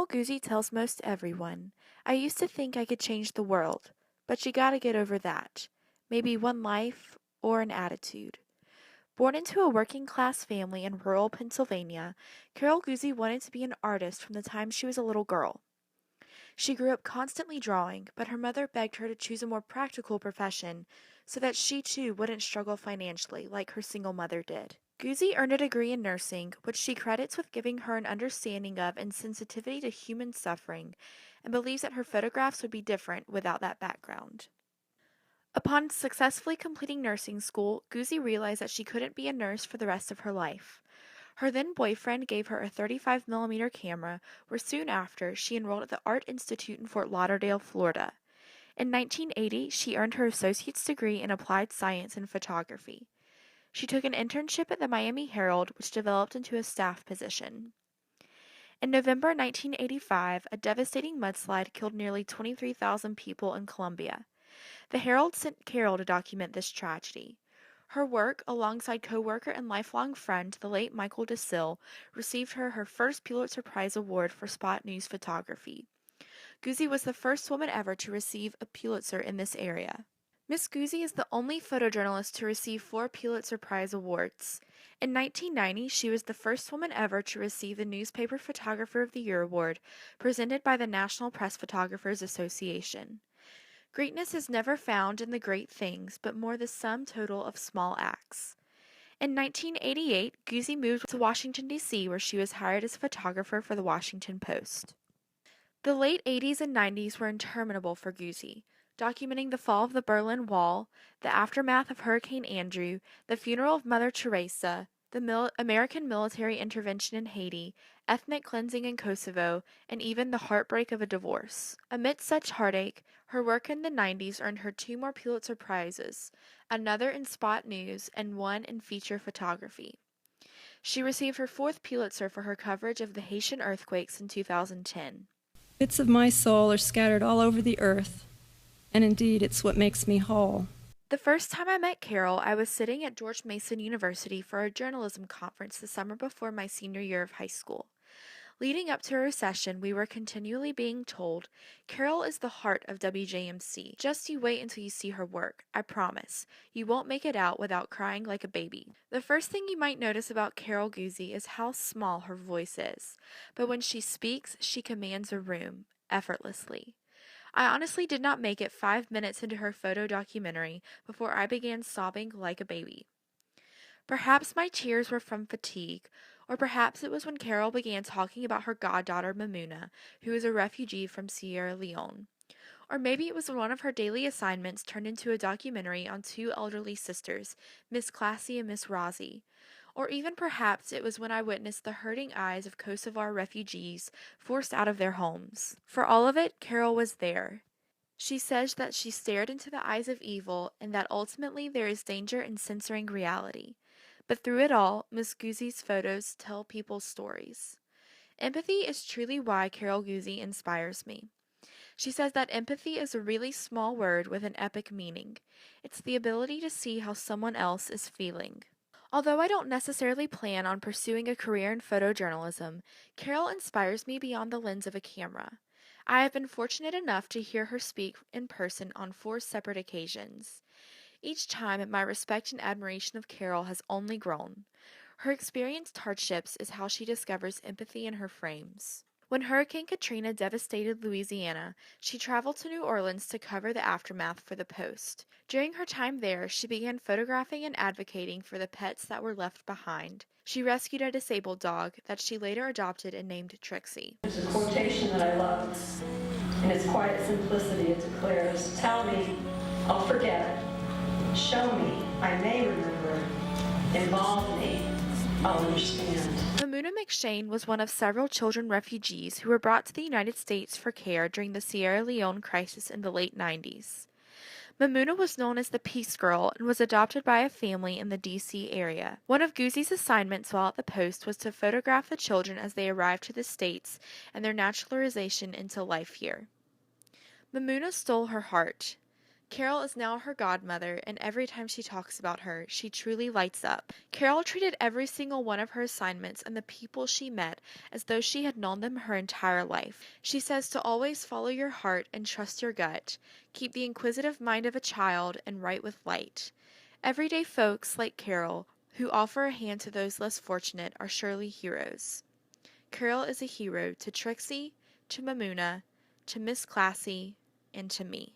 Carol Guzzi tells most everyone, "I used to think I could change the world, but you gotta get over that. Maybe one life or an attitude." Born into a working-class family in rural Pennsylvania, Carol Guzzi wanted to be an artist from the time she was a little girl. She grew up constantly drawing, but her mother begged her to choose a more practical profession so that she too wouldn't struggle financially like her single mother did. Guzzi earned a degree in nursing, which she credits with giving her an understanding of and sensitivity to human suffering, and believes that her photographs would be different without that background. Upon successfully completing nursing school, Guzzi realized that she couldn't be a nurse for the rest of her life. Her then boyfriend gave her a 35mm camera, where soon after she enrolled at the Art Institute in Fort Lauderdale, Florida. In 1980, she earned her associate's degree in applied science and photography. She took an internship at the Miami Herald, which developed into a staff position. In November 1985, a devastating mudslide killed nearly 23,000 people in Colombia. The Herald sent Carol to document this tragedy. Her work, alongside co-worker and lifelong friend, the late Michael DeSille, received her her first Pulitzer Prize award for spot news photography. Guzzi was the first woman ever to receive a Pulitzer in this area. Miss Guzzi is the only photojournalist to receive 4 Pulitzer Prize awards. In 1990, she was the first woman ever to receive the Newspaper Photographer of the Year award, presented by the National Press Photographers Association. Greatness is never found in the great things, but more the sum total of small acts. In 1988, Guzzi moved to Washington, D.C., where she was hired as a photographer for the Washington Post. The late 80s and 90s were interminable for Guzzi, documenting the fall of the Berlin Wall, the aftermath of Hurricane Andrew, the funeral of Mother Teresa, the American military intervention in Haiti, ethnic cleansing in Kosovo, and even the heartbreak of a divorce. Amidst such heartache, her work in the 90s earned her 2 more Pulitzer Prizes, another in spot news and one in feature photography. She received her 4th Pulitzer for her coverage of the Haitian earthquakes in 2010. Bits of my soul are scattered all over the earth, and indeed it's what makes me whole. The first time I met Carol, I was sitting at George Mason University for a journalism conference the summer before my senior year of high school. Leading up to her session, we were continually being told, "Carol is the heart of WJMC. Just you wait until you see her work. I promise. You won't make it out without crying like a baby." The first thing you might notice about Carol Guzzi is how small her voice is. But when she speaks, she commands a room, effortlessly. I honestly did not make it 5 minutes into her photo documentary before I began sobbing like a baby. Perhaps my tears were from fatigue, or perhaps it was when Carol began talking about her goddaughter Mamuna, who is a refugee from Sierra Leone. Or maybe it was one of her daily assignments turned into a documentary on 2 elderly sisters, Miss Classy and Miss Rozzy. Or even perhaps it was when I witnessed the hurting eyes of Kosovar refugees forced out of their homes. For all of it, Carol was there. She says that she stared into the eyes of evil and that ultimately there is danger in censoring reality. But through it all, Miss Guzzi's photos tell people's stories. Empathy is truly why Carol Guzzi inspires me. She says that empathy is a really small word with an epic meaning. It's the ability to see how someone else is feeling. Although I don't necessarily plan on pursuing a career in photojournalism, Carol inspires me beyond the lens of a camera. I have been fortunate enough to hear her speak in person on 4 separate occasions. Each time, my respect and admiration of Carol has only grown. Her experienced hardships is how she discovers empathy in her frames. When Hurricane Katrina devastated Louisiana, she traveled to New Orleans to cover the aftermath for the Post. During her time there, she began photographing and advocating for the pets that were left behind. She rescued a disabled dog that she later adopted and named Trixie. There's a quotation that I love. In its quiet simplicity, it declares, "Tell me, I'll forget. Show me, I may remember. Involve me, I'll understand." Mamuna McShane was one of several children refugees who were brought to the United States for care during the Sierra Leone crisis in the late 90s. Mamuna was known as the Peace Girl and was adopted by a family in the D.C. area. One of Guzzi's assignments while at the Post was to photograph the children as they arrived to the States and their naturalization into life here. Mamuna stole her heart. Carol is now her godmother, and every time she talks about her, she truly lights up. Carol treated every single one of her assignments and the people she met as though she had known them her entire life. She says to always follow your heart and trust your gut, keep the inquisitive mind of a child, and write with light. Everyday folks like Carol, who offer a hand to those less fortunate, are surely heroes. Carol is a hero to Trixie, to Mamuna, to Miss Classy, and to me.